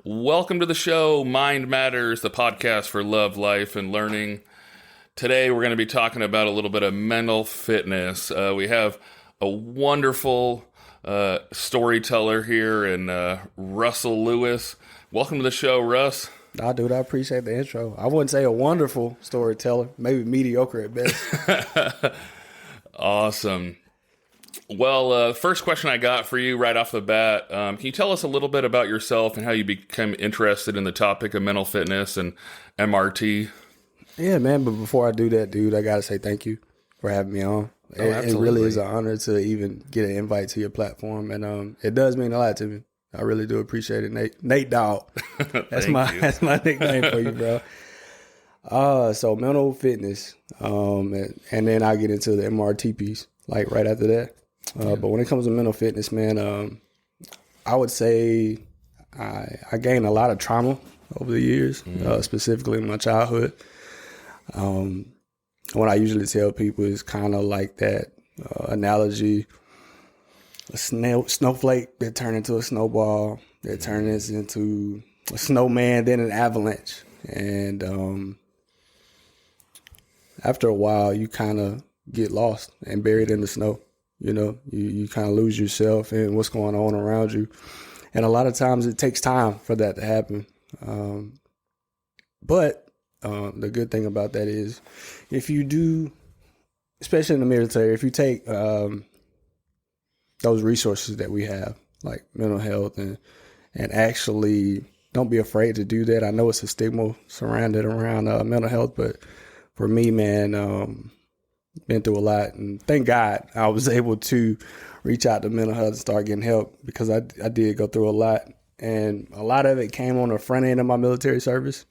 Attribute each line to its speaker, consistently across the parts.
Speaker 1: Welcome to the show, Mind Matters, the podcast for love, life, and learning. Today, we're going to be talking about a little bit of mental fitness. We have a wonderful storyteller here in Russell Lewis. Welcome to the show, Russ.
Speaker 2: Dude, I appreciate the intro. I wouldn't say a wonderful storyteller, maybe mediocre at best.
Speaker 1: Awesome. Well, first question I got for you right off the bat, can you tell us a little bit about yourself and how you became interested in the topic of mental fitness and MRT?
Speaker 2: Yeah, man, but before I do that, dude, I got to say thank you for having me on. It really is an honor to even get an invite to your platform, and it does mean a lot to me. I really do appreciate it, Nate Dog. That's my nickname for you, bro. So mental fitness, and then I get into the MRT piece, like right after that. But when it comes to mental fitness, man, I would say I gained a lot of trauma over the years, specifically in my childhood. What I usually tell people is kind of like that analogy: a snowflake that turned into a snowball, that turned into a snowman, then an avalanche. And after a while, you kind of get lost and buried in the snow. You know, you kind of lose yourself and what's going on around you. And a lot of times it takes time for that to happen. But the good thing about that is if you do, especially in the military, if you take those resources that we have, like mental health, and actually don't be afraid to do that. I know it's a stigma surrounded around mental health, but for me, man, been through a lot, and thank God I was able to reach out to mental health and start getting help, because I did go through a lot, and a lot of it came on the front end of my military service.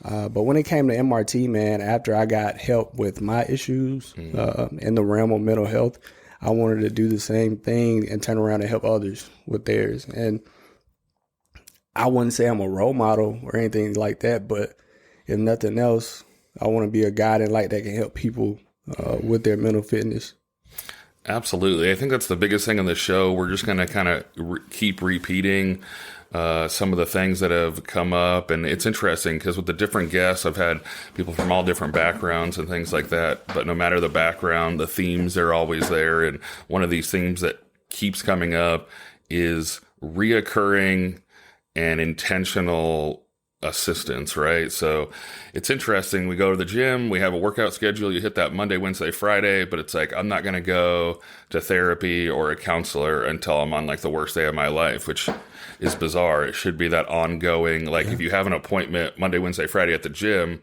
Speaker 2: But when it came to MRT, man, after I got help with my issues in the realm of mental health, I wanted to do the same thing and turn around and help others with theirs. And I wouldn't say I'm a role model or anything like that, but if nothing else, I want to be a guiding light that can help people with their mental fitness.
Speaker 1: Absolutely. I think that's the biggest thing on the show. We're just going to kind of keep repeating some of the things that have come up. And it's interesting because with the different guests, I've had people from all different backgrounds and things like that. But no matter the background, the themes are always there. And one of these themes that keeps coming up is reoccurring and intentional assistance, right? So it's interesting. We go to the gym, we have a workout schedule, you hit that Monday, Wednesday, Friday, but it's like, I'm not going to go to therapy or a counselor until I'm on like the worst day of my life, which is bizarre. It should be that ongoing, like if you have an appointment Monday, Wednesday, Friday at the gym,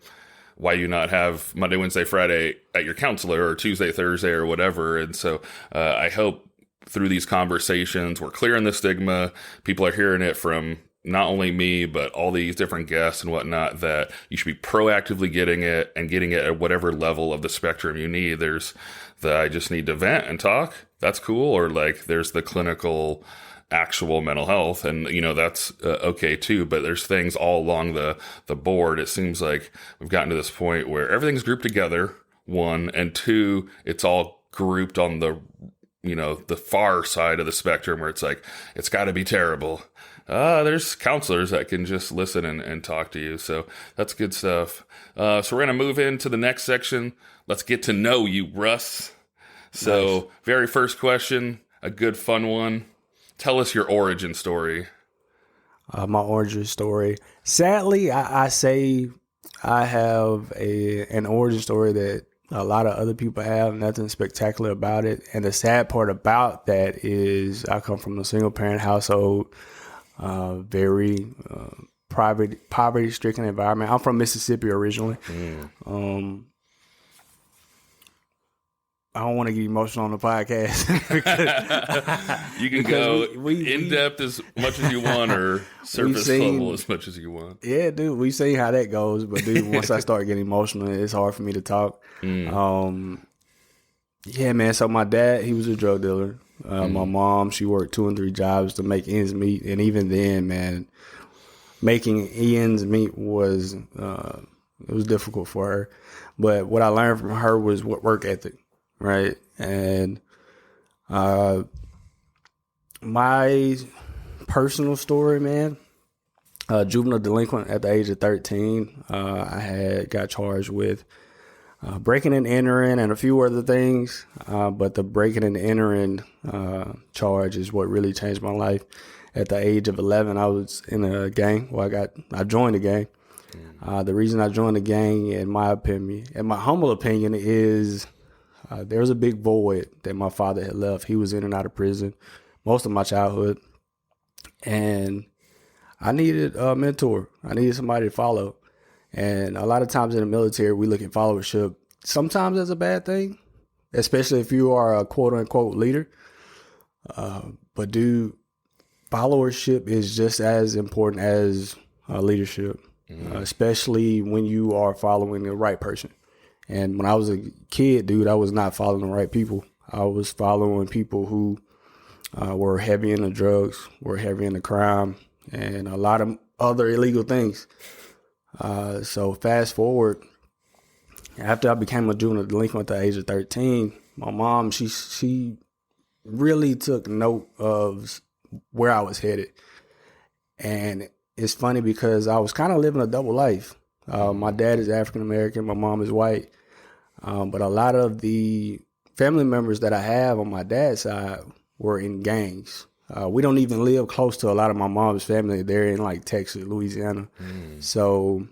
Speaker 1: why you not have Monday, Wednesday, Friday at your counselor, or Tuesday, Thursday, or whatever. And so I hope through these conversations, we're clearing the stigma. People are hearing it from not only me, but all these different guests and whatnot, that you should be proactively getting it and getting it at whatever level of the spectrum you need. There's the, I just need to vent and talk. That's cool. Or like there's the clinical, actual mental health. And, you know, that's okay too. But there's things all along the board. It seems like we've gotten to this point where everything's grouped together, one, and two, it's all grouped on the, you know, the far side of the spectrum where it's like, it's got to be terrible. There's counselors that can just listen and talk to you. So that's good stuff. So we're going to move into the next section. Let's get to know you, Russ. So nice. Very first question, a good fun one. Tell us your origin story.
Speaker 2: My origin story. Sadly, I say I have an origin story that a lot of other people have. Nothing spectacular about it. And the sad part about that is I come from a single parent household. Very poverty-stricken environment. I'm from Mississippi originally. I don't want to get emotional on the podcast.
Speaker 1: You can go in-depth as much as you want, or surface level as much as you want.
Speaker 2: Yeah, dude, we've seen how that goes. But, dude, once I start getting emotional, it's hard for me to talk. Yeah, man, so my dad, he was a drug dealer. My mom, she worked 2 and 3 jobs to make ends meet. And even then, man, making ends meet was it was difficult for her. But what I learned from her was work ethic, right? And my personal story, man, juvenile delinquent at the age of 13. I got charged with breaking and entering and a few other things. But the breaking and entering charge is what really changed my life. At the age of 11, I was in a gang. Well, I joined a gang. The reason I joined the gang, in my humble opinion, is there was a big void that my father had left. He was in and out of prison most of my childhood. And I needed a mentor. I needed somebody to follow. And a lot of times in the military, we look at followership sometimes as a bad thing, especially if you are a quote unquote leader. But dude, followership is just as important as leadership, especially when you are following the right person. And when I was a kid, dude, I was not following the right people. I was following people who were heavy into drugs, were heavy into crime, and a lot of other illegal things. So fast forward, after I became a juvenile delinquent at the age of 13, my mom, she really took note of where I was headed. And it's funny because I was kind of living a double life. My dad is African American, my mom is white. But a lot of the family members that I have on my dad's side were in gangs. We don't even live close to a lot of my mom's family. They're in like Texas, Louisiana. So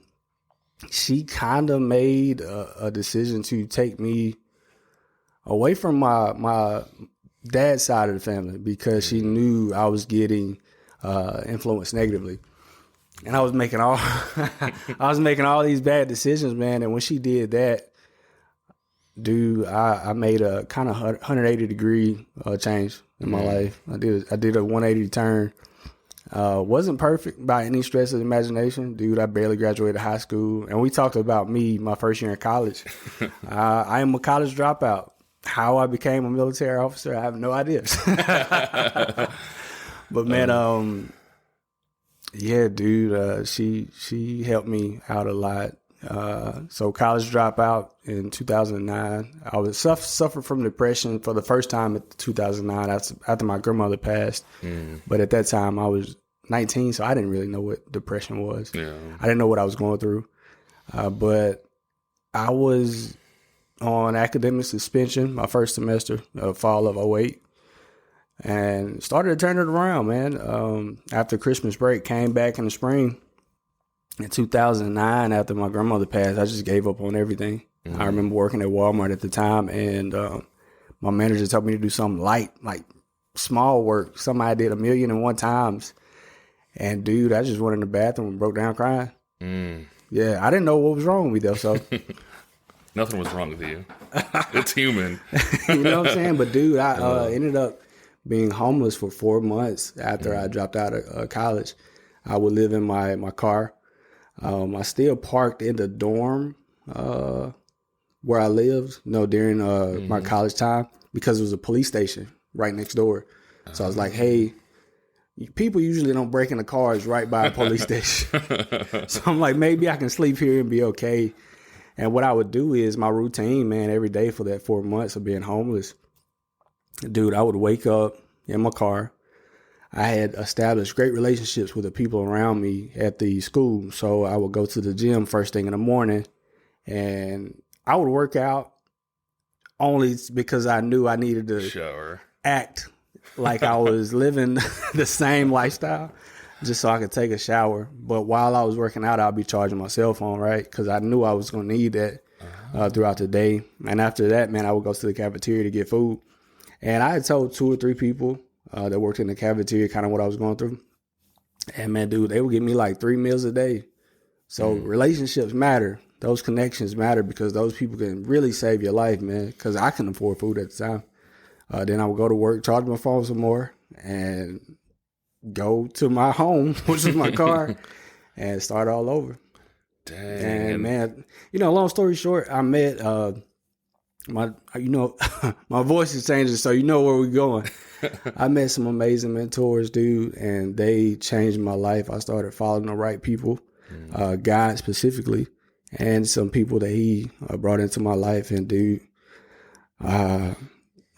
Speaker 2: she kind of made a decision to take me away from my dad's side of the family because she knew I was getting influenced negatively. And I was making all these bad decisions, man. And when she did that, dude, I made a kind of 180 degree change in my life. I did a 180 turn. Wasn't perfect by any stretch of the imagination, dude. I barely graduated high school, and we talked about me my first year in college. I am a college dropout. How I became a military officer, I have no idea. But man, yeah, dude, she helped me out a lot. So college dropout in 2009. I was suffered from depression for the first time in 2009 after my grandmother passed. But at that time I was 19, so I didn't really know what depression was. I didn't know what I was going through. But I was on academic suspension my first semester of fall of 2008. And started to turn it around, man. After Christmas break, came back in the spring. In 2009, after my grandmother passed, I just gave up on everything. I remember working at Walmart at the time, and my manager told me to do something light, like small work, something I did 1,000,001 times. And dude, I just went in the bathroom and broke down crying. Yeah, I didn't know what was wrong with me though, so.
Speaker 1: Nothing was wrong with you. It's human.
Speaker 2: You know what I'm saying? But dude, I ended up being homeless for 4 months after I dropped out of college. I would live in my car. I still parked in the dorm where I lived, during my college time because it was a police station right next door. So I was like, hey, people usually don't break into cars right by a police station. So I'm like, maybe I can sleep here and be okay. And what I would do is my routine, man, every day for that 4 months of being homeless, dude, I would wake up in my car. I had established great relationships with the people around me at the school. So I would go to the gym first thing in the morning and I would work out only because I knew I needed to act like I was living the same lifestyle just so I could take a shower. But while I was working out, I'd be charging my cell phone, right? Because I knew I was going to need that throughout the day. And after that, man, I would go to the cafeteria to get food. And I had told 2 or 3 people that worked in the cafeteria kind of what I was going through. And man, dude, they would give me like 3 meals a day. So relationships matter. Those connections matter because those people can really save your life, man, because I couldn't afford food at the time. Then I would go to work, charge my phone some more, and go to my home, which is my car, and start all over.
Speaker 1: Dang.
Speaker 2: And man, long story short, I met my voice is changing, so you know where we're going. I met some amazing mentors, dude, and they changed my life. I started following the right people, God specifically, and some people that he brought into my life. And dude, I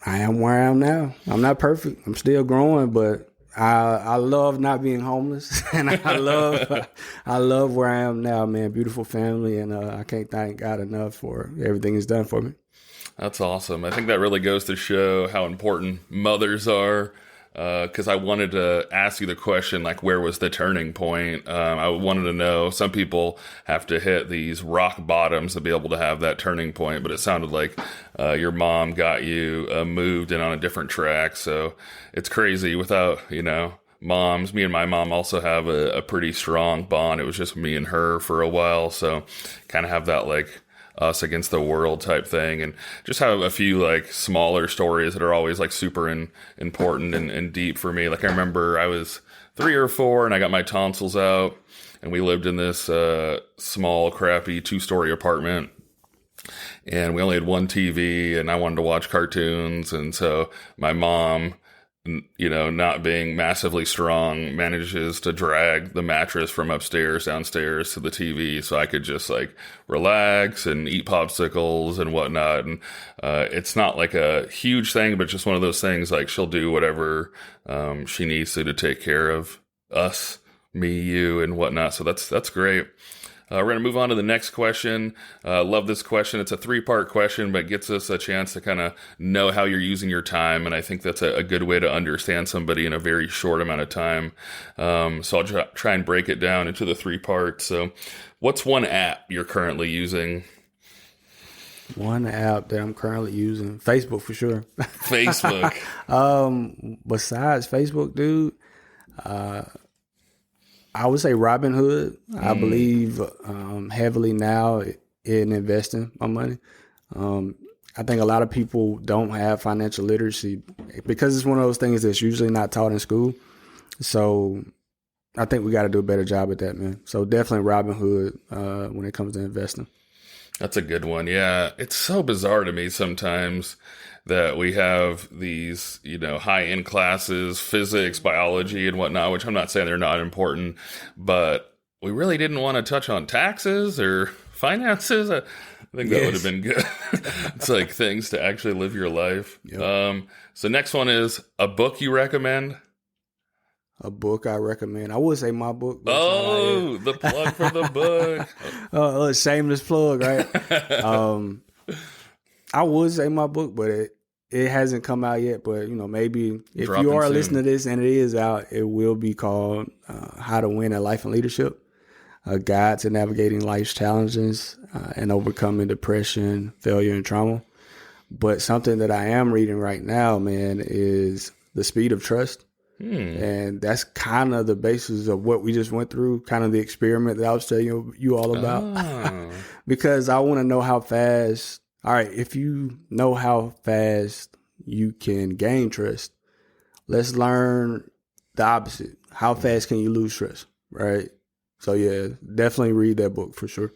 Speaker 2: am where I am now. I'm not perfect. I'm still growing, but I love not being homeless, and I love where I am now, man. Beautiful family, and I can't thank God enough for everything He's done for me.
Speaker 1: That's awesome. I think that really goes to show how important mothers are. Because I wanted to ask you the question, like, where was the turning point? I wanted to know, some people have to hit these rock bottoms to be able to have that turning point, but it sounded like your mom got you moved in on a different track. So it's crazy without, moms. Me and my mom also have a pretty strong bond. It was just me and her for a while. So kind of have that, like, us against the world type thing, and just have a few like smaller stories that are always like super important and deep for me. Like I remember I was 3 or 4 and I got my tonsils out, and we lived in this small crappy 2-story apartment, and we only had one TV, and I wanted to watch cartoons, and so my mom, not being massively strong, manages to drag the mattress from upstairs downstairs to the TV so I could just like relax and eat popsicles and whatnot. And it's not like a huge thing, but just one of those things, like she'll do whatever she needs to take care of us, me, you, and whatnot. So that's great. We're going to move on to the next question. Love this question. It's a 3-part question, but gets us a chance to kind of know how you're using your time. And I think that's a good way to understand somebody in a very short amount of time. So I'll try and break it down into the 3 parts. So what's one app you're currently using?
Speaker 2: One app that I'm currently using, Facebook for sure.
Speaker 1: Facebook.
Speaker 2: Besides Facebook, dude, I would say Robinhood. I believe heavily now in investing my money. I think a lot of people don't have financial literacy because it's one of those things that's usually not taught in school. So I think we got to do a better job at that, man. So definitely Robinhood when it comes to investing.
Speaker 1: That's a good one. Yeah. It's so bizarre to me sometimes that we have these, high-end classes, physics, biology, and whatnot, which I'm not saying they're not important, but we really didn't want to touch on taxes or finances. I think that would have been good. It's like things to actually live your life. Yep. So next one is a book you recommend.
Speaker 2: A book I recommend. I would say my book.
Speaker 1: Oh, the plug for the book.
Speaker 2: Shameless plug, right? I would say my book, but it hasn't come out yet. But, maybe if you are listening to this and it is out, it will be called How to Win at Life and Leadership, a guide to navigating life's challenges and overcoming depression, failure, and trauma. But something that I am reading right now, man, is The Speed of Trust. And that's kind of the basis of what we just went through, kind of the experiment that I was telling you all about. Because I want to know how fast, all right, if you know how fast you can gain trust, let's learn the opposite. How fast can you lose trust, right? So, yeah, definitely read that book for sure.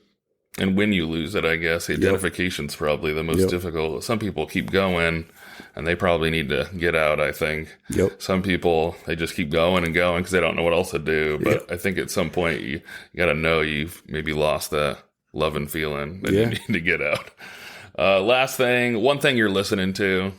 Speaker 1: And when you lose it, I guess, the identification's probably the most difficult. Some people keep going, and they probably need to get out, I think. Some people, they just keep going and going because they don't know what else to do. But I think at some point, you got to know you've maybe lost that love and feeling that you need to get out. Last thing, one thing you're listening to.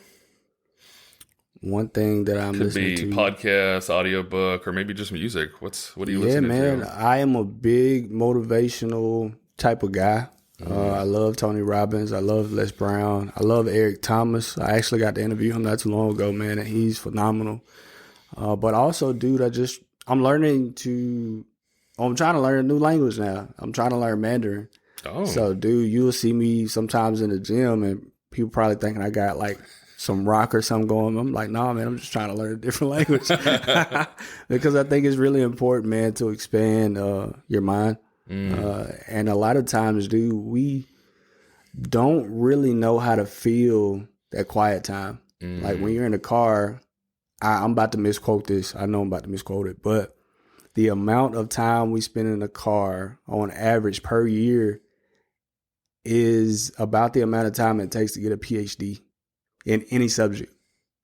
Speaker 2: One thing that I'm listening to.
Speaker 1: Could be podcast, audiobook, or maybe just music. What are you listening to?
Speaker 2: Yeah, man. I am a big motivational type of guy. I love Tony Robbins. I love Les Brown. I love Eric Thomas. I actually got to interview him not too long ago, man, and he's phenomenal. But also, dude, I'm trying to learn a new language now. I'm trying to learn Mandarin. Oh. So, dude, you'll see me sometimes in the gym and people probably thinking I got like some rock or something going. I'm like, nah, man, I'm just trying to learn a different language. Because I think it's really important, man, to expand your mind. And a lot of times, dude, we don't really know how to feel that quiet time. Like when you're in the car, I'm about to misquote this. I know I'm about to misquote it, but the amount of time we spend in the car on average per year is about the amount of time it takes to get a PhD in any subject.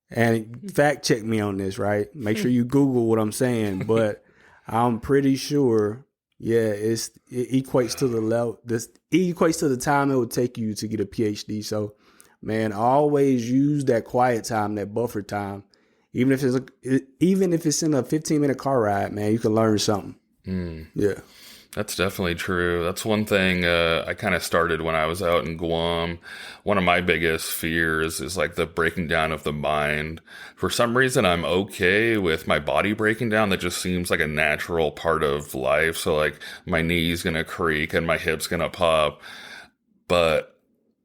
Speaker 2: And fact check me on this, right? Make sure you Google what I'm saying, but I'm pretty sure, it equates to the level. This equates to the time it would take you to get a PhD. So, man, always use that quiet time, that buffer time even if it's in a 15-minute car ride, man, you can learn something. Yeah.
Speaker 1: That's definitely true. That's one thing I kind of started when I was out in Guam. One of my biggest fears is like the breaking down of the mind. For some reason, I'm okay with my body breaking down. That just seems like a natural part of life. So like my knee's going to creak and my hip's going to pop. But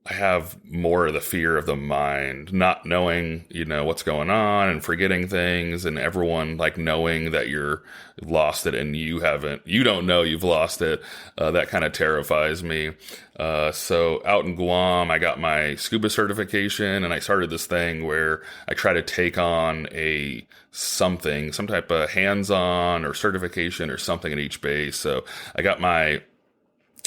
Speaker 1: I have more of the fear of the mind, not knowing, what's going on and forgetting things, and everyone like knowing that you're lost it and you don't know you've lost it. That kind of terrifies me. So out in Guam, I got my scuba certification, and I started this thing where I try to take on some type of hands-on or certification or something at each base. So I got my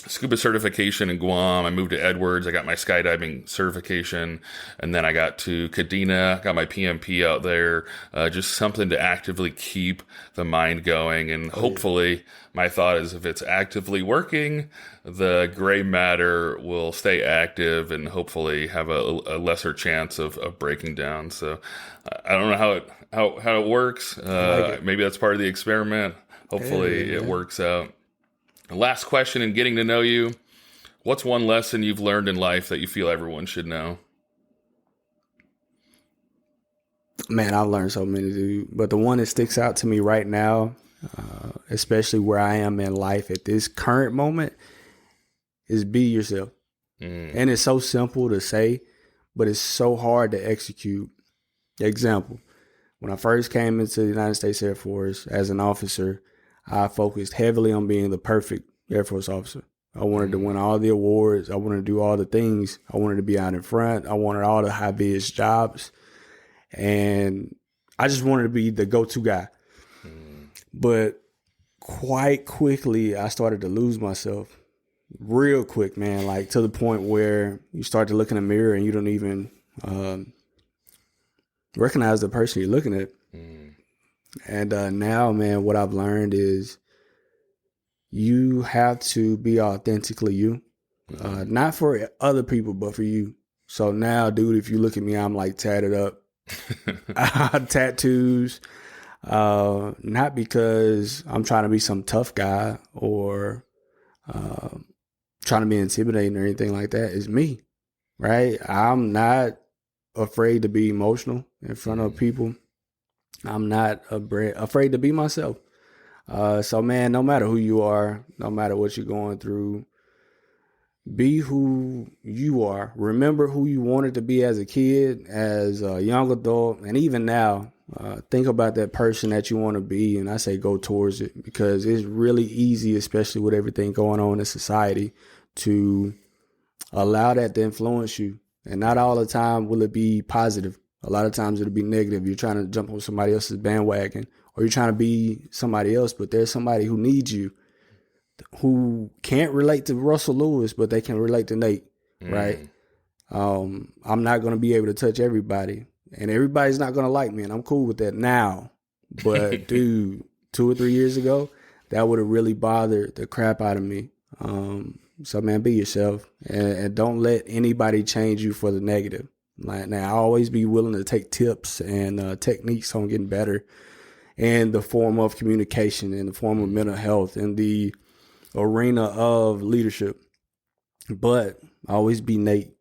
Speaker 1: scuba certification in Guam. I moved to Edwards. I got my skydiving certification, and then I got to Kadena, got my PMP out there. Just something to actively keep the mind going. And hopefully my thought is if it's actively working, the gray matter will stay active and hopefully have a lesser chance of breaking down. So I don't know how it works. Maybe that's part of the experiment. Hopefully it works out. Last question in getting to know you. What's one lesson you've learned in life that you feel everyone should know?
Speaker 2: Man, I've learned so many, dude. But the one that sticks out to me right now, especially where I am in life at this current moment, is be yourself. And it's so simple to say, but it's so hard to execute. Example, when I first came into the United States Air Force as an officer, I focused heavily on being the perfect Air Force officer. I wanted to win all the awards. I wanted to do all the things. I wanted to be out in front. I wanted all the high-vis jobs. And I just wanted to be the go-to guy. But quite quickly, I started to lose myself real quick, man, like to the point where you start to look in the mirror and you don't even recognize the person you're looking at. And now, man, what I've learned is you have to be authentically you, not for other people, but for you. So now, dude, if you look at me, I'm like tatted up, tattoos, not because I'm trying to be some tough guy or trying to be intimidating or anything like that. It's me, right? I'm not afraid to be emotional in front of people. I'm not afraid to be myself. So, man, no matter who you are, no matter what you're going through, be who you are. Remember who you wanted to be as a kid, as a young adult, and even now. Think about that person that you want to be, and I say go towards it, because it's really easy, especially with everything going on in society, to allow that to influence you. And not all the time will it be positive. A lot of times it'll be negative. You're trying to jump on somebody else's bandwagon, or you're trying to be somebody else, but there's somebody who needs you, who can't relate to Russell Lewis, but they can relate to Nate, right? I'm not going to be able to touch everybody, and everybody's not going to like me, and I'm cool with that now. But dude, 2 or 3 years ago, that would have really bothered the crap out of me. So man, be yourself, and don't let anybody change you for the negative. Like, now, I'll always be willing to take tips and techniques on getting better in the form of communication, in the form of mental health, in the arena of leadership. But always be Nate.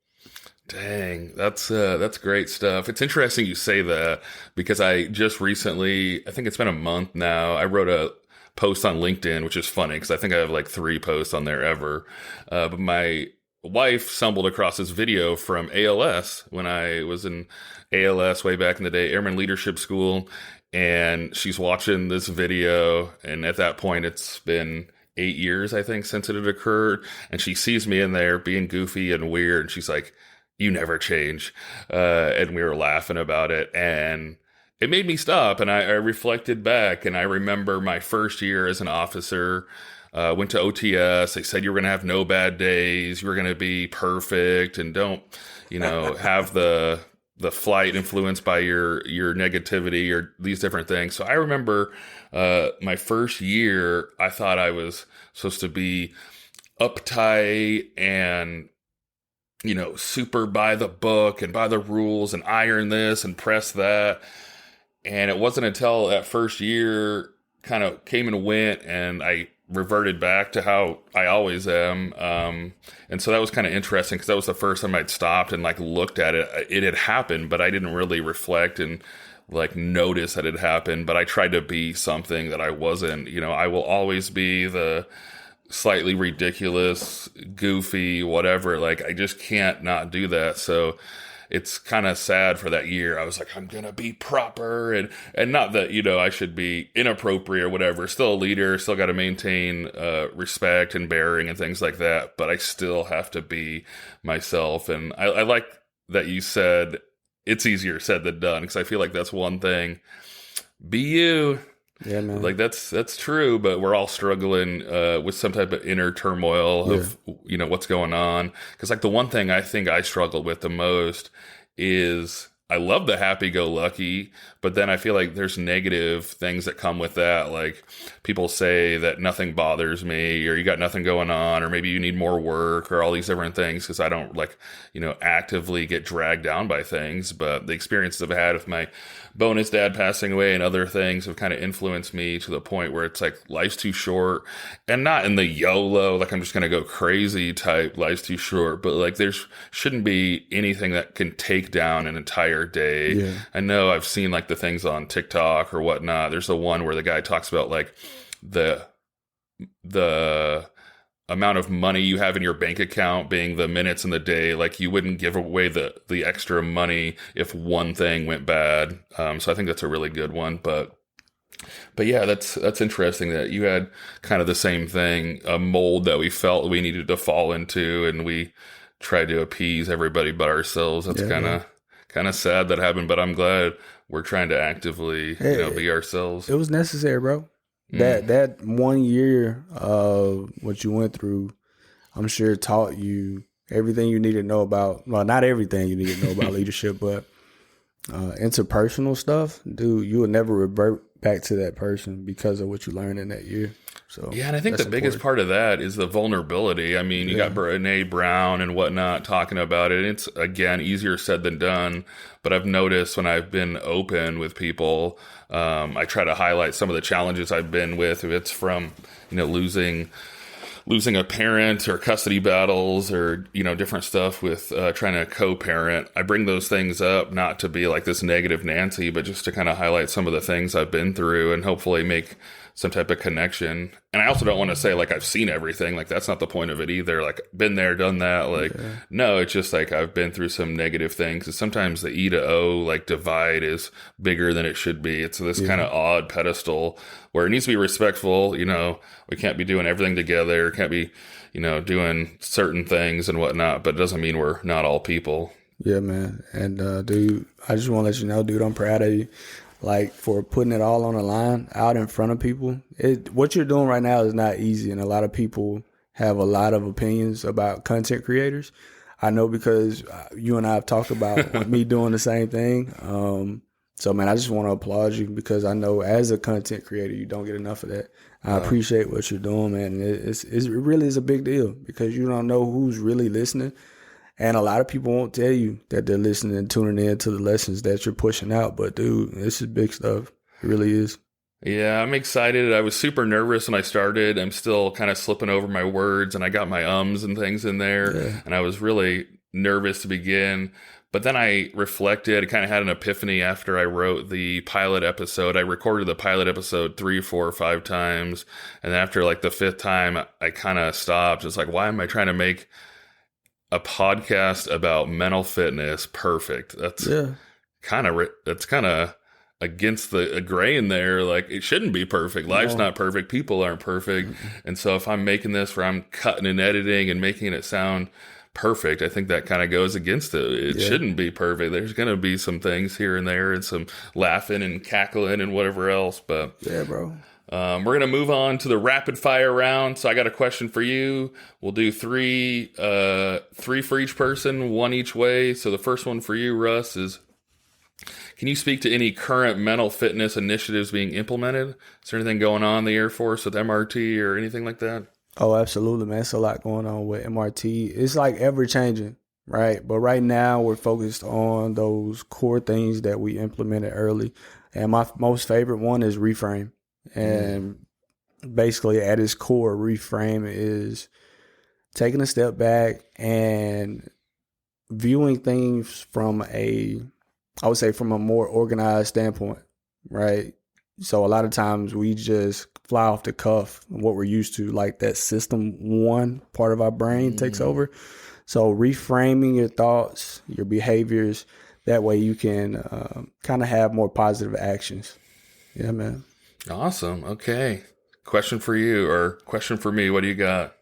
Speaker 1: Dang, that's great stuff. It's interesting you say that, because I just recently, I think it's been a month now, I wrote a post on LinkedIn, which is funny because I think I have like 3 posts on there ever. But my wife stumbled across this video from ALS when I was in ALS way back in the day, Airman Leadership School. And she's watching this video. And at that point, it's been 8 years, I think, since it had occurred. And she sees me in there being goofy and weird. And she's like, "You never change." And we were laughing about it. And it made me stop. And I reflected back. And I remember my first year as an officer. Went to OTS. They said you were going to have no bad days. You were going to be perfect, and don't, have the flight influenced by your negativity or these different things. So I remember my first year, I thought I was supposed to be uptight and, super by the book and by the rules and iron this and press that. And it wasn't until that first year kind of came and went, and I reverted back to how I always am. And so that was kind of interesting, because that was the first time I'd stopped and like looked at it. It had happened, but I didn't really reflect and like notice that it happened. But I tried to be something that I wasn't. You know, I will always be the slightly ridiculous, goofy, whatever. Like, I just can't not do that. So it's kind of sad for that year. I was like, I'm gonna be proper, and not that, you know, I should be inappropriate or whatever. Still a leader, still got to maintain respect and bearing and things like that. But I still have to be myself. And I like that you said it's easier said than done, because I feel like that's one thing. Be you.
Speaker 2: Yeah, man.
Speaker 1: Like that's true, but we're all struggling with some type of inner turmoil of, you know, what's going on. Because like the one thing I think I struggled with the most is I love the happy-go-lucky, but then I feel like there's negative things that come with that. Like people say that nothing bothers me, or you got nothing going on, or maybe you need more work, or all these different things, because I don't, like, you know, actively get dragged down by things. But the experiences I've had with my bonus dad passing away and other things have kind of influenced me to the point where it's like life's too short, and not in the YOLO, like I'm just going to go crazy type, life's too short, but like there shouldn't be anything that can take down an entire day.
Speaker 2: Yeah.
Speaker 1: I know I've seen like the things on TikTok or whatnot. There's the one where the guy talks about like the amount of money you have in your bank account being the minutes in the day. Like you wouldn't give away the extra money if one thing went bad. So I think that's a really good one. But yeah, that's interesting that you had kind of the same thing, a mold that we felt we needed to fall into, and we tried to appease everybody but ourselves. That's kind of sad that happened, but I'm glad we're trying to actively, you know, be ourselves.
Speaker 2: It was necessary, bro. That 1 year of what you went through, I'm sure taught you everything you need to know about, well, not everything you need to know about leadership, but interpersonal stuff, dude, you will never revert back to that person because of what you learned in that year. So
Speaker 1: yeah, and I think the biggest part of that is the vulnerability. I mean, you got Brene Brown and whatnot talking about it. It's, again, easier said than done. But I've noticed when I've been open with people, I try to highlight some of the challenges I've been with. If it's from, you know, losing a parent, or custody battles, or, you know, different stuff with trying to co-parent. I bring those things up not to be like this negative Nancy, but just to kind of highlight some of the things I've been through and hopefully make some type of connection. And I also don't want to say like I've seen everything. Like that's not the point of it either. Like been there, done that. Like, no, it's just like I've been through some negative things. And sometimes the E to O like divide is bigger than it should be. It's this kind of odd pedestal where it needs to be respectful. You know, we can't be doing everything together. Can't be, you know, doing certain things and whatnot, but it doesn't mean we're not all people.
Speaker 2: Yeah, man. And dude, I just want to let you know, dude, I'm proud of you. Like, for putting it all on the line out in front of people. What you're doing right now is not easy, and a lot of people have a lot of opinions about content creators. I know because you and I have talked about me doing the same thing. So, man, I just want to applaud you, because I know as a content creator, you don't get enough of that. I appreciate what you're doing, man. It really is a big deal, because you don't know who's really listening. And a lot of people won't tell you that they're listening and tuning in to the lessons that you're pushing out. But, dude, this is big stuff. It really is.
Speaker 1: Yeah, I'm excited. I was super nervous when I started. I'm still kind of slipping over my words, and I got my ums and things in there. Yeah. And I was really nervous to begin. But then I reflected. I kind of had an epiphany after I wrote the pilot episode. I recorded the pilot episode 3, 4, 5 times. And after like the 5th time, I kind of stopped. It's like, why am I trying to make a podcast about mental fitness perfect? That's kind of against the grain there. Like, it shouldn't be perfect. Life's not perfect. People aren't perfect. And so if I'm making this where I'm cutting and editing and making it sound perfect, I think that kind of goes against it. It shouldn't be perfect. There's going to be some things here and there, and some laughing and cackling and whatever else. But
Speaker 2: yeah, bro.
Speaker 1: We're going to move on to the rapid fire round. So I got a question for you. We'll do three for each person, 1 each way. So the first one for you, Russ, is, can you speak to any current mental fitness initiatives being implemented? Is there anything going on in the Air Force with MRT or anything like that?
Speaker 2: Oh, absolutely, man. It's a lot going on with MRT. It's like ever changing, right? But right now we're focused on those core things that we implemented early. And my most favorite one is reframe. And basically at its core, reframe is taking a step back and viewing things from I would say from a more organized standpoint, right? So a lot of times we just fly off the cuff what we're used to, like that system one part of our brain takes over. So reframing your thoughts, your behaviors, that way you can kind of have more positive actions. Yeah, man.
Speaker 1: Awesome. Okay. Question for you or question for me. What do you got?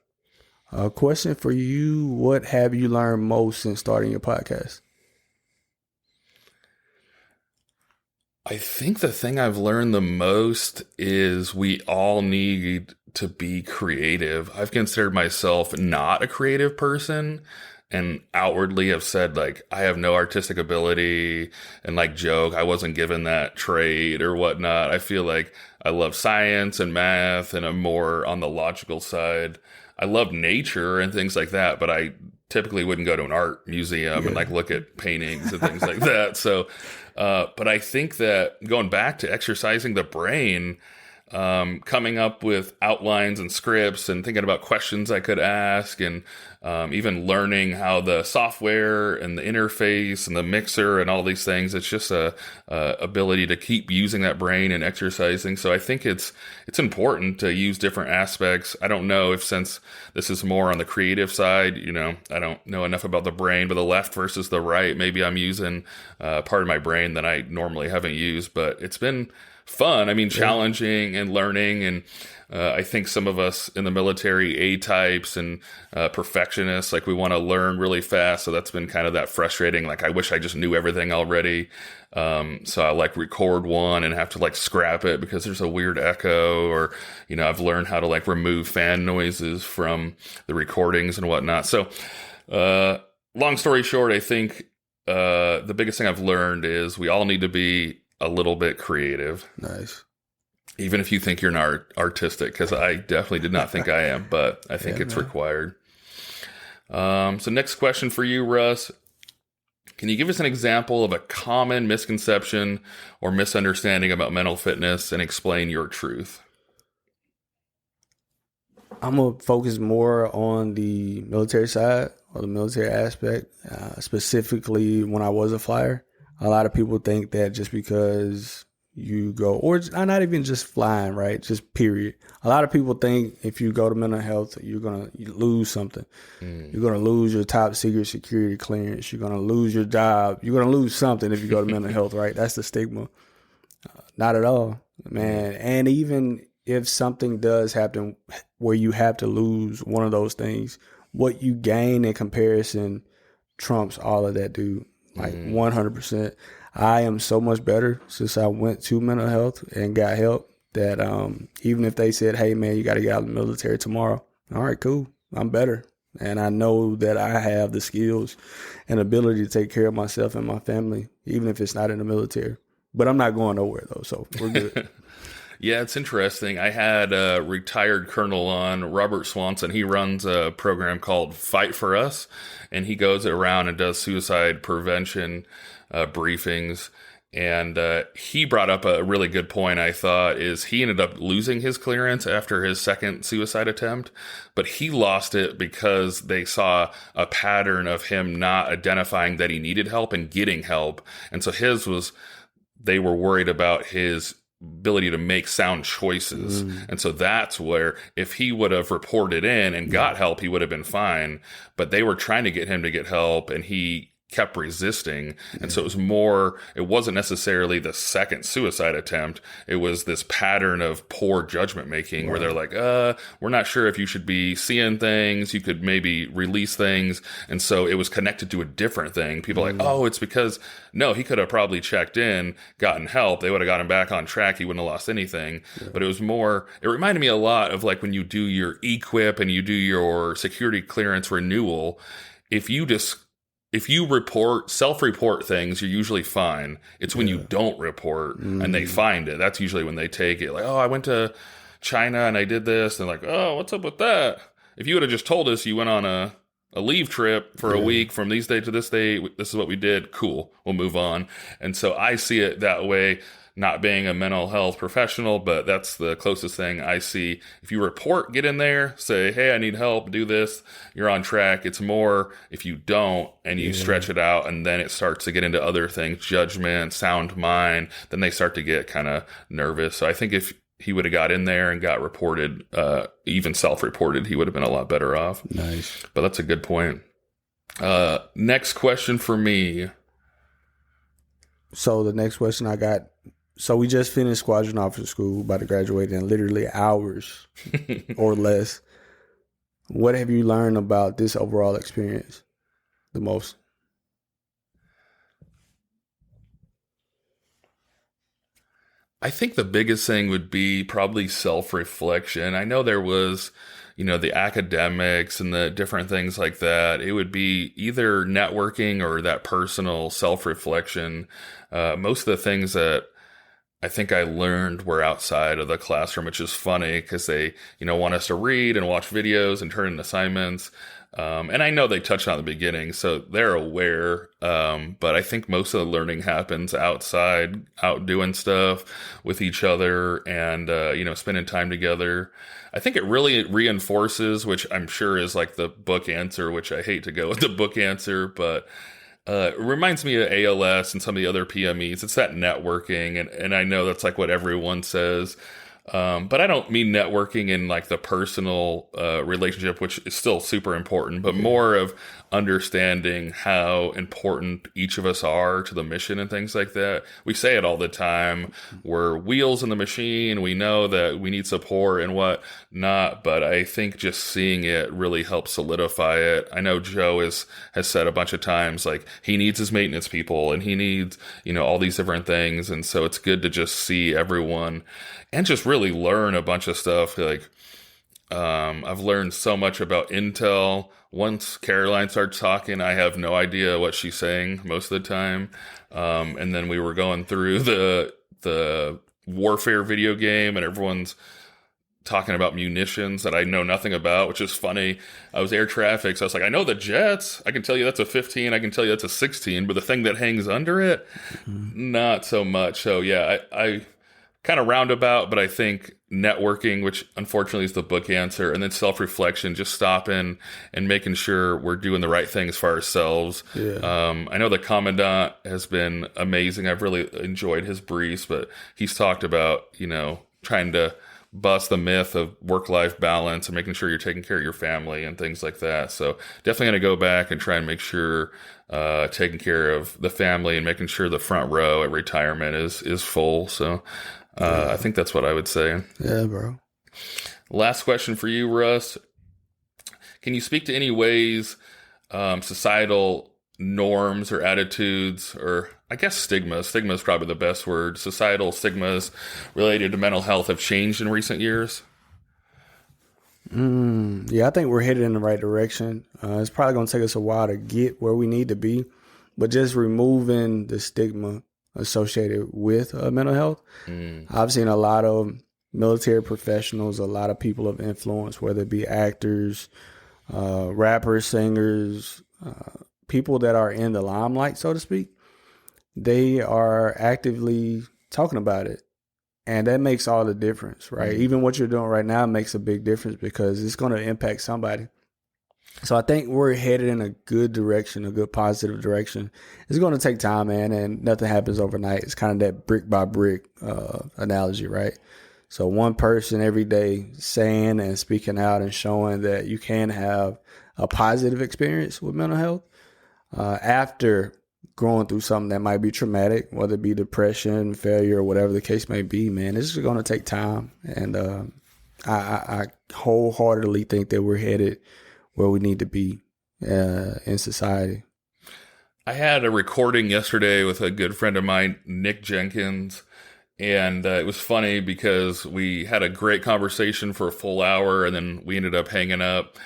Speaker 2: A question for you. What have you learned most since starting your podcast?
Speaker 1: I think the thing I've learned the most is we all need to be creative. I've considered myself not a creative person and outwardly have said like, I have no artistic ability and like joke, I wasn't given that trait or whatnot. I feel like I love science and math and I'm more on the logical side. I love nature and things like that, but I typically wouldn't go to an art museum and like look at paintings and things like that. So, but I think that going back to exercising the brain, coming up with outlines and scripts and thinking about questions I could ask and even learning how the software and the interface and the mixer and all these things, it's just a ability to keep using that brain and exercising. So I think it's important to use different aspects. I don't know if since this is more on the creative side, I don't know enough about the brain, but the left versus the right, maybe I'm using part of my brain that I normally haven't used, but it's been fun. I mean, challenging and learning. And I think some of us in the military, A-types and perfectionists, like we want to learn really fast. So that's been kind of that frustrating. Like, I wish I just knew everything already. So I like record one and have to like scrap it because there's a weird echo or, I've learned how to like remove fan noises from the recordings and whatnot. So long story short, I think the biggest thing I've learned is we all need to be a little bit creative.
Speaker 2: Nice.
Speaker 1: Even if you think you're not artistic, because I definitely did not think I am, but I think it's required. So next question for you, Russ. Can you give us an example of a common misconception or misunderstanding about mental fitness and explain your truth?
Speaker 2: I'm going to focus more on the military side or the military aspect, specifically when I was a flyer. A lot of people think that just because you go, or not even just flying, right? Just period. A lot of people think if you go to mental health, you're going to lose something. You're going to lose your top secret security clearance. You're going to lose your job. You're going to lose something if you go to mental health, right? That's the stigma. Not at all, man. And even if something does happen where you have to lose one of those things, what you gain in comparison trumps all of that, dude. Like 100%. I am so much better since I went to mental health and got help that even if they said, hey, man, you got to get out of the military tomorrow. All right, cool. I'm better. And I know that I have the skills and ability to take care of myself and my family, even if it's not in the military. But I'm not going nowhere, though, so we're good.
Speaker 1: Yeah, it's interesting. I had a retired colonel on, Robert Swanson. He runs a program called Fight for Us, and he goes around and does suicide prevention briefings. And he brought up a really good point, I thought, is he ended up losing his clearance after his second suicide attempt, but he lost it because they saw a pattern of him not identifying that he needed help and getting help. And so his was, they were worried about his ability to make sound choices. And so that's where if he would have reported in and got help, he would have been fine. But they were trying to get him to get help and he kept resisting. And so it wasn't necessarily the second suicide attempt. It was this pattern of poor judgment making where they're like, we're not sure if you should be seeing things. You could maybe release things. And so it was connected to a different thing. People are like, oh, it's because, no, he could have probably checked in, gotten help. They would have got him back on track. He wouldn't have lost anything. But it was more, it reminded me a lot of like when you do your equip and you do your security clearance renewal, if you self-report things, you're usually fine. It's when you don't report and they find it. That's usually when they take it. Like, oh, I went to China and I did this. And like, oh, what's up with that? If you would have just told us you went on a leave trip for a week from this day to this day, this is what we did. Cool. We'll move on. And so I see it that way. not being a mental health professional, but that's the closest thing I see. If you report, get in there, say, hey, I need help, do this, you're on track. It's more if you don't and you stretch it out, and then it starts to get into other things, judgment, sound mind, then they start to get kind of nervous. So I think if he would have got in there and got reported, even self-reported, he would have been a lot better off.
Speaker 2: Nice.
Speaker 1: But that's a good point. Next question for me.
Speaker 2: So the next question I got, so we just finished squadron officer school, about to graduate in literally hours or less. What have you learned about this overall experience the most?
Speaker 1: I think the biggest thing would be probably self-reflection. I know there was, the academics and the different things like that. It would be either networking or that personal self-reflection. Most of the things that I think I learned were outside of the classroom, which is funny because they, want us to read and watch videos and turn in assignments. And I know they touched on the beginning, so they're aware. But I think most of the learning happens outside, out doing stuff with each other and, spending time together. I think it really reinforces, which I'm sure is like the book answer, which I hate to go with the book answer, but it reminds me of ALS and some of the other PMEs. It's that networking, and I know that's like what everyone says. But I don't mean networking in like the personal relationship, which is still super important, but more of understanding how important each of us are to the mission and things like that. We say it all the time. We're wheels in the machine. We know that we need support and what not, but I think just seeing it really helps solidify it. I know Joe has said a bunch of times, like he needs his maintenance people and he needs, all these different things. And so it's good to just see everyone and just really learn a bunch of stuff. Like, I've learned so much about Intel. Once Caroline starts talking, I have no idea what she's saying most of the time. And then we were going through the warfare video game, and everyone's talking about munitions that I know nothing about, which is funny. I was air traffic, so I was like, I know the jets. I can tell you that's a 15. I can tell you that's a 16. But the thing that hangs under it, not so much. So yeah, I kind of roundabout, but I think networking, which unfortunately is the book answer, and then self-reflection, just stopping and making sure we're doing the right things for ourselves. Yeah. I know the commandant has been amazing. I've really enjoyed his briefs, but he's talked about, trying to bust the myth of work-life balance and making sure you're taking care of your family and things like that. So definitely going to go back and try and make sure taking care of the family and making sure the front row at retirement is full. So I think that's what I would say.
Speaker 2: Yeah, bro.
Speaker 1: Last question for you, Russ. Can you speak to any ways societal norms or attitudes, or I guess stigma is probably the best word, societal stigmas related to mental health have changed in recent years?
Speaker 2: Yeah, I think we're headed in the right direction. It's probably going to take us a while to get where we need to be, but just removing the stigma associated with mental health. I've seen a lot of military professionals, a lot of people of influence, whether it be actors, rappers, singers, people that are in the limelight, so to speak. They are actively talking about it. And that makes all the difference, right? Even what you're doing right now makes a big difference because it's going to impact somebody. So I think we're headed in a good direction, a good positive direction. It's going to take time, man, and nothing happens overnight. It's kind of that brick by brick analogy, right? So one person every day saying and speaking out and showing that you can have a positive experience with mental health after going through something that might be traumatic, whether it be depression, failure, or whatever the case may be, man. It's just going to take time. And I wholeheartedly think that we're headed where we need to be in society.
Speaker 1: I had a recording yesterday with a good friend of mine, Nick Jenkins, and it was funny because we had a great conversation for a full hour, and then we ended up hanging up.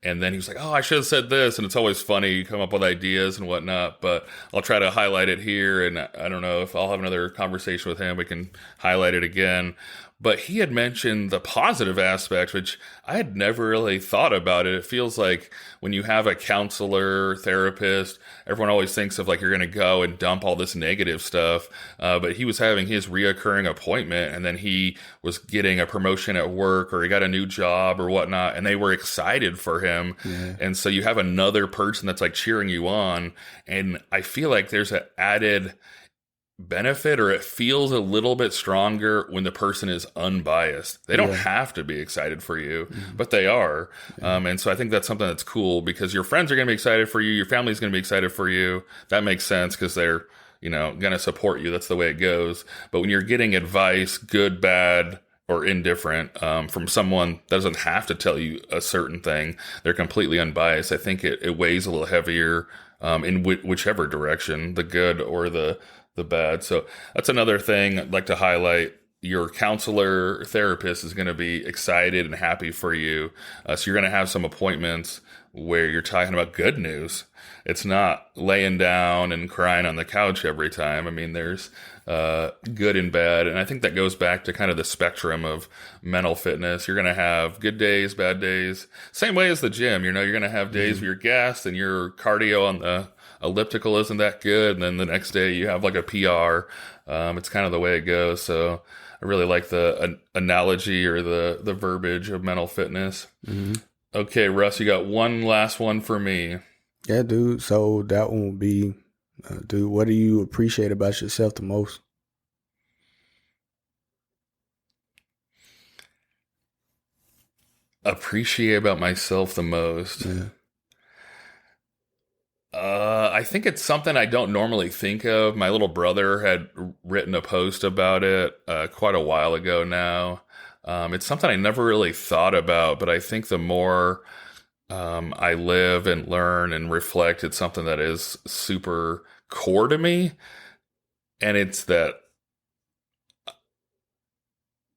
Speaker 1: And then he was like, oh, I should have said this. And it's always funny. You come up with ideas and whatnot, but I'll try to highlight it here. And I don't know if I'll have another conversation with him. We can highlight it again. But he had mentioned the positive aspect, which I had never really thought about it. It feels like when you have a counselor, therapist, everyone always thinks of like you're going to go and dump all this negative stuff. But he was having his reoccurring appointment, and then he was getting a promotion at work, or he got a new job or whatnot, and they were excited for him. Yeah. And so you have another person that's like cheering you on. And I feel like there's an added benefit, or it feels a little bit stronger when the person is unbiased. They don't have to be excited for you, but they are. And so I think that's something that's cool, because your friends are going to be excited for you. Your family's going to be excited for you. That makes sense because they're, going to support you. That's the way it goes. But when you're getting advice, good, bad, or indifferent, from someone that doesn't have to tell you a certain thing, they're completely unbiased. I think it weighs a little heavier in whichever direction, the good or the bad. So that's another thing I'd like to highlight. Your counselor, therapist is going to be excited and happy for you. So you're going to have some appointments where you're talking about good news. It's not laying down and crying on the couch every time. I mean, there's good and bad. And I think that goes back to kind of the spectrum of mental fitness. You're going to have good days, bad days. Same way as the gym. You're going to have days where you're gassed and your cardio on the elliptical isn't that good, and then the next day you have like a PR. It's kind of the way it goes. So I really like the analogy or the verbiage of mental fitness. Okay, Russ, you got one last one for me.
Speaker 2: Yeah, dude. So that one would be, dude, what do you appreciate about yourself the most?
Speaker 1: Appreciate about myself the most?
Speaker 2: Yeah.
Speaker 1: I think it's something I don't normally think of. My little brother had written a post about it quite a while ago now. It's something I never really thought about, but I think the more I live and learn and reflect, it's something that is super core to me. And it's that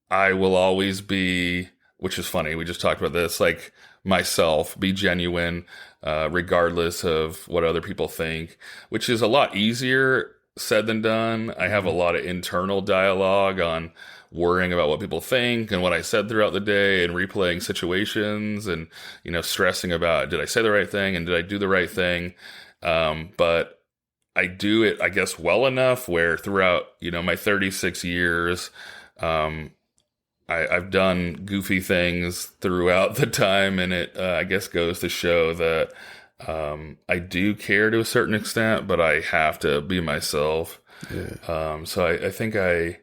Speaker 1: I will always be, which is funny, we just talked about this, like myself, be genuine, regardless of what other people think, which is a lot easier said than done. I have a lot of internal dialogue on worrying about what people think and what I said throughout the day, and replaying situations, and, stressing about, did I say the right thing and did I do the right thing? But I do it, I guess, well enough where throughout, my 36 years, I've done goofy things throughout the time, and it, I guess, goes to show that I do care to a certain extent, but I have to be myself. Yeah. So I think I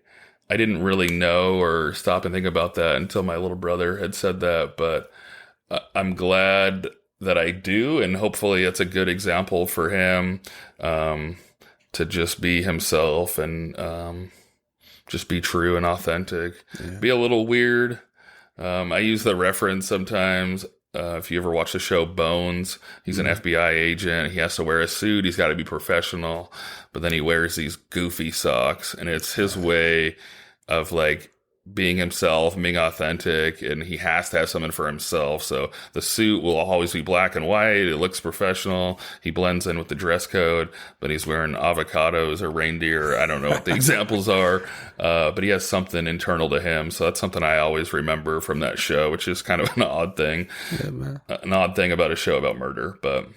Speaker 1: didn't really know or stop and think about that until my little brother had said that, but I'm glad that I do, and hopefully it's a good example for him to just be himself and just be true and authentic. Yeah. Be a little weird. I use the reference sometimes. If you ever watch the show Bones, he's an FBI agent. He has to wear a suit. He's got to be professional. But then he wears these goofy socks. And it's his way of like being himself, being authentic. And he has to have something for himself. So the suit will always be black and white. It looks professional. He blends in with the dress code. But he's wearing avocados or reindeer. I don't know what the examples are. But he has something internal to him. So that's something I always remember from that show, which is kind of an odd thing. Yeah, man. An odd thing about a show about murder. But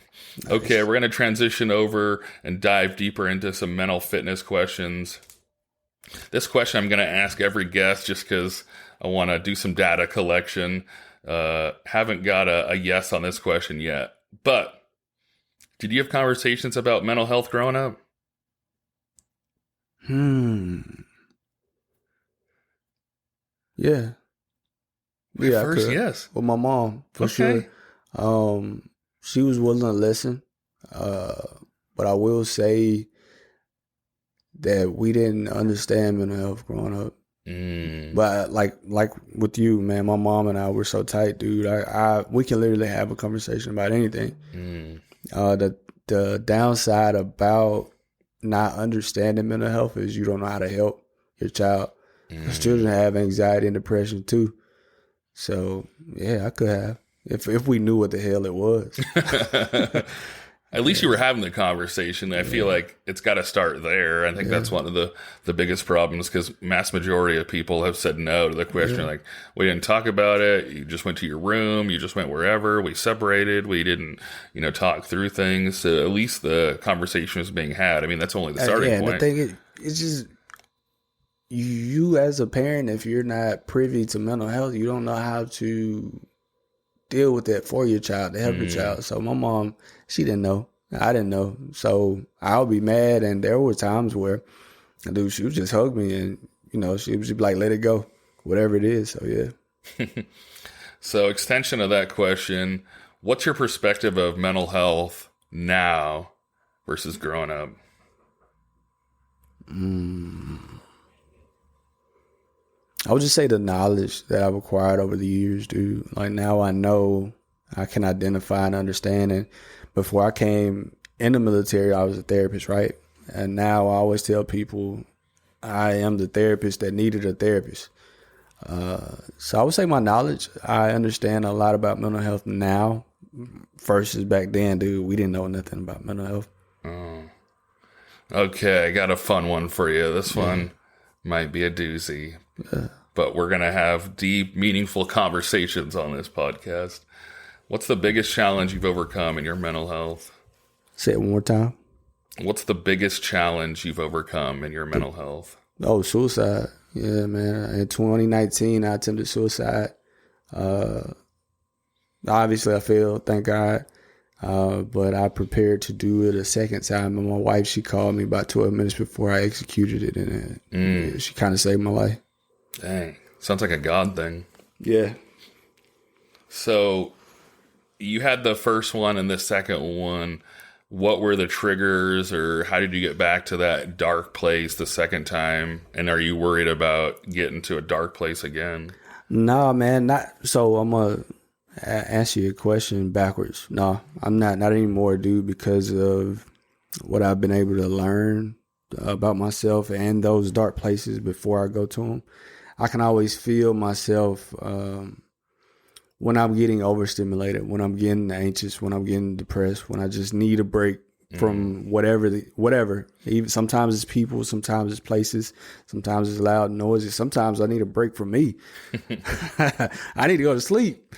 Speaker 1: nice. Okay, we're going to transition over and dive deeper into some mental fitness questions. This question I'm going to ask every guest just because I want to do some data collection. Haven't got a yes on this question yet. But did you have conversations about mental health growing up?
Speaker 2: Yeah. Yeah,
Speaker 1: first, yes.
Speaker 2: With my mom, for sure. She was willing to listen. But I will say that we didn't understand mental health growing up. But like with you, man, my mom and I were so tight, dude. We can literally have a conversation about anything. The downside about not understanding mental health is you don't know how to help your child. Because children have anxiety and depression too. So yeah, I could have if we knew what the hell it was.
Speaker 1: At least you were having the conversation. I feel like it's got to start there. I think that's one of the biggest problems, because mass majority of people have said no to the question. Like, we didn't talk about it. You just went to your room. You just went wherever. We separated. We didn't, talk through things. So at least the conversation was being had. I mean, that's only the starting point.
Speaker 2: The thing it's just, you as a parent, if you're not privy to mental health, you don't know how to deal with that for your child, to help your child. So my mom, she didn't know. I didn't know. So I'll be mad. And there were times where, she would just hug me and, she would just be like, let it go, whatever it is. So, yeah.
Speaker 1: So extension of that question, what's your perspective of mental health now versus growing up?
Speaker 2: I would just say the knowledge that I've acquired over the years, dude. Like, now I know, I can identify and understand. And before I came in the military, I was a therapist, right? And now I always tell people I am the therapist that needed a therapist. So I would say my knowledge, I understand a lot about mental health now versus back then, dude. We didn't know nothing about mental health.
Speaker 1: Oh. Okay, I got a fun one for you. This one might be a doozy. But we're going to have deep, meaningful conversations on this podcast. What's the biggest challenge you've overcome in your mental health?
Speaker 2: Say it one more time.
Speaker 1: What's the biggest challenge you've overcome in your mental health?
Speaker 2: Oh, suicide. Yeah, man. In 2019, I attempted suicide. Obviously, I failed, thank God. But I prepared to do it a second time. And my wife, she called me about 12 minutes before I executed it. And she kind of saved my life.
Speaker 1: Dang. Sounds like a God thing.
Speaker 2: Yeah.
Speaker 1: So you had the first one and the second one. What were the triggers, or how did you get back to that dark place the second time? And are you worried about getting to a dark place again?
Speaker 2: No, man, not. So I'm going to answer your question backwards. No, I'm not anymore, dude, because of what I've been able to learn about myself and those dark places before I go to them. I can always feel myself when I'm getting overstimulated, when I'm getting anxious, when I'm getting depressed, when I just need a break from whatever. Even sometimes it's people, sometimes it's places, sometimes it's loud noises. Sometimes I need a break from me. I need to go to sleep.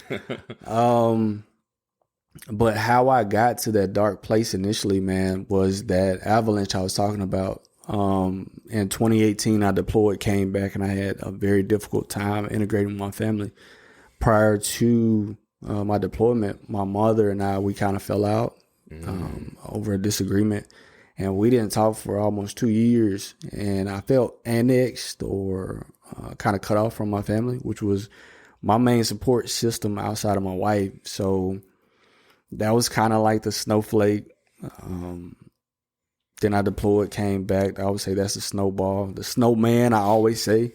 Speaker 2: But how I got to that dark place initially, man, was that avalanche I was talking about. In 2018, I deployed, came back, and I had a very difficult time integrating with my family. Prior to my deployment, my mother and I, we kind of fell out over a disagreement, and we didn't talk for almost 2 years. And I felt annexed or kind of cut off from my family, which was my main support system outside of my wife. So that was kind of like the snowflake. Then I deployed, came back. I would say that's the snowball. The snowman, I always say.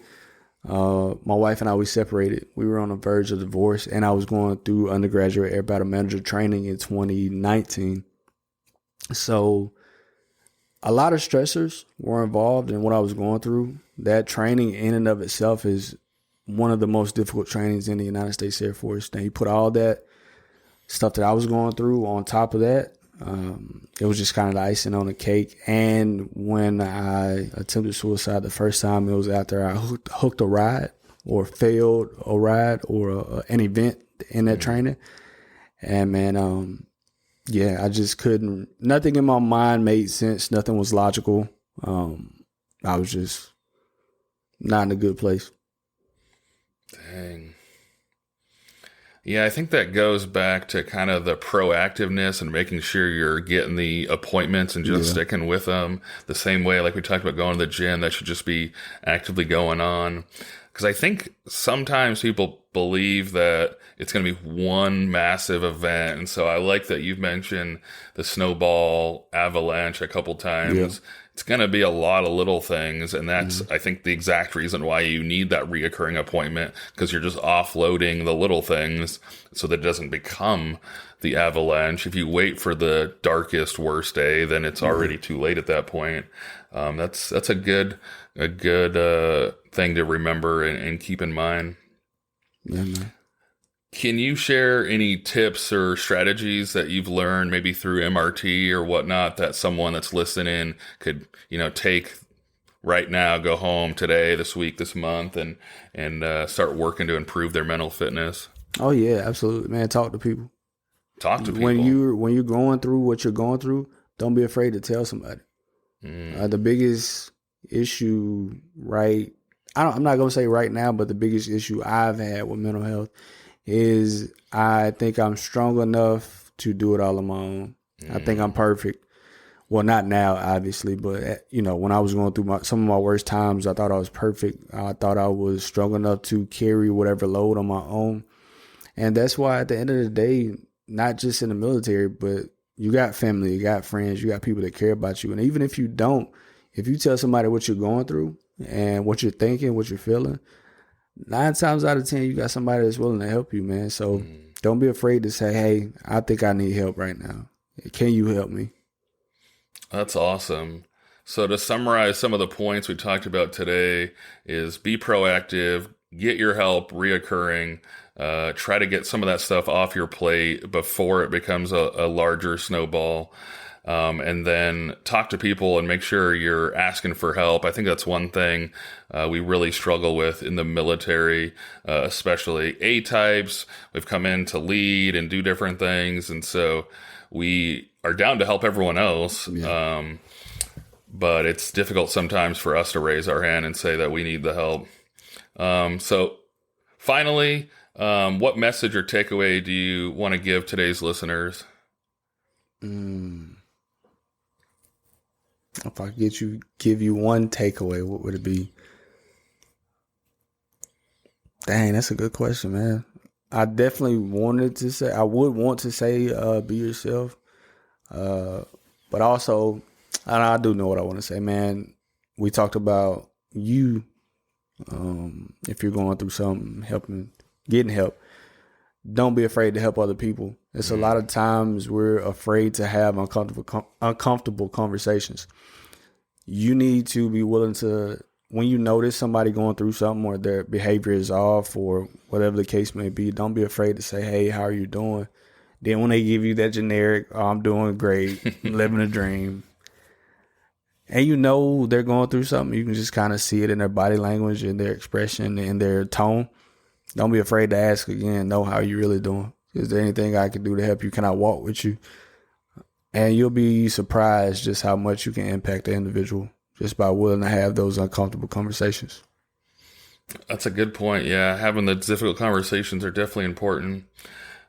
Speaker 2: My wife and I, we separated. We were on the verge of divorce, and I was going through undergraduate air battle manager training in 2019. So a lot of stressors were involved in what I was going through. That training in and of itself is one of the most difficult trainings in the United States Air Force. Now, you put all that stuff that I was going through on top of that. It was just kind of the icing on the cake. And when I attempted suicide the first time, it was after I hooked a ride or failed a ride or an event in that training. And man, I just couldn't, nothing in my mind made sense. Nothing was logical. I was just not in a good place.
Speaker 1: Dang. Yeah, I think that goes back to kind of the proactiveness and making sure you're getting the appointments and just sticking with them the same way. Like we talked about going to the gym, that should just be actively going on. Because I think sometimes people believe that it's going to be one massive event. And so I like that you've mentioned the snowball avalanche a couple times. Yeah. It's going to be a lot of little things. And that's, I think, the exact reason why you need that reoccurring appointment, because you're just offloading the little things so that it doesn't become the avalanche. If you wait for the darkest, worst day, then it's already too late at that point. That's a good thing to remember and keep in mind.
Speaker 2: Yeah, man.
Speaker 1: Can you share any tips or strategies that you've learned maybe through MRT or whatnot that someone that's listening could, take right now, go home today, this week, this month, and start working to improve their mental fitness?
Speaker 2: Oh yeah, absolutely, man. Talk to people.
Speaker 1: Talk to people.
Speaker 2: When you're going through what you're going through, don't be afraid to tell somebody. The biggest issue, I'm not gonna say right now, but the biggest issue I've had with mental health is I think I'm strong enough to do it all on my own. I think I'm perfect. Well, not now, obviously, but when I was going through some of my worst times, I thought I was perfect. I thought I was strong enough to carry whatever load on my own. And that's why at the end of the day, not just in the military, but you got family, you got friends, you got people that care about you. And even if you don't, if you tell somebody what you're going through and what you're thinking, what you're feeling, 9 times out of 10, you got somebody that's willing to help you, man. So don't be afraid to say, hey, I think I need help right now. Can you help me?
Speaker 1: That's awesome. So to summarize some of the points we talked about today is be proactive, get your help reoccurring, try to get some of that stuff off your plate before it becomes a larger snowball. And then talk to people and make sure you're asking for help. I think that's one thing we really struggle with in the military, especially A-types. We've come in to lead and do different things. And so we are down to help everyone else. Yeah. But it's difficult sometimes for us to raise our hand and say that we need the help. So finally, what message or takeaway do you want to give today's listeners?
Speaker 2: If I could give you one takeaway, what would it be? Dang, that's a good question, man. I definitely I would want to say, be yourself. But also, I do know what I want to say, man. We talked about you, if you're going through something, getting help. Don't be afraid to help other people. It's a lot of times we're afraid to have uncomfortable conversations. You need to be willing to, when you notice somebody going through something or their behavior is off or whatever the case may be, don't be afraid to say, hey, how are you doing? Then when they give you that generic, oh, I'm doing great, living a dream. And they're going through something, you can just kind of see it in their body language and their expression and their tone. Don't be afraid to ask again, know how you really doing. Is there anything I can do to help you? Can I walk with you? And you'll be surprised just how much you can impact the individual just by willing to have those uncomfortable conversations.
Speaker 1: That's a good point. Yeah, having the difficult conversations are definitely important.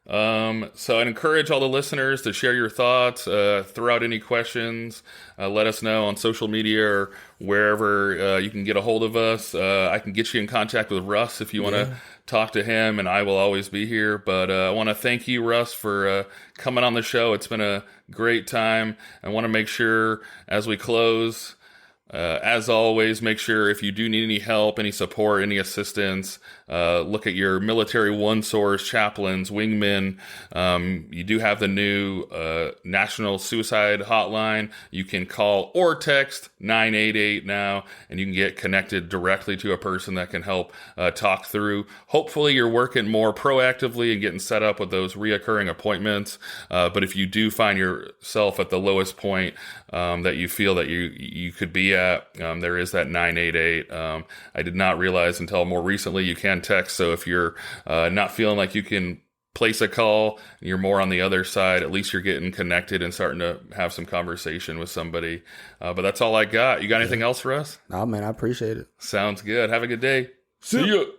Speaker 1: So I'd encourage all the listeners to share your thoughts, throw out any questions, let us know on social media or wherever you can get a hold of us. I can get you in contact with Russ if you want to talk to him, and I will always be here. But I want to thank you, Russ, for coming on the show. It's been a great time. I want to make sure as we close, as always, make sure if you do need any help, any support, any assistance, look at your military one source, chaplains, wingmen. You do have the new National Suicide Hotline. You can call or text 988 now, and you can get connected directly to a person that can help talk through. Hopefully, you're working more proactively and getting set up with those reoccurring appointments. But if you do find yourself at the lowest point that you feel that you could be at, there is that 988. I did not realize until more recently you can text. So if you're not feeling like you can place a call, and you're more on the other side, at least you're getting connected and starting to have some conversation with somebody. But that's all I got. You got anything else for us?
Speaker 2: No, man, I appreciate it.
Speaker 1: Sounds good. Have a good day. See you.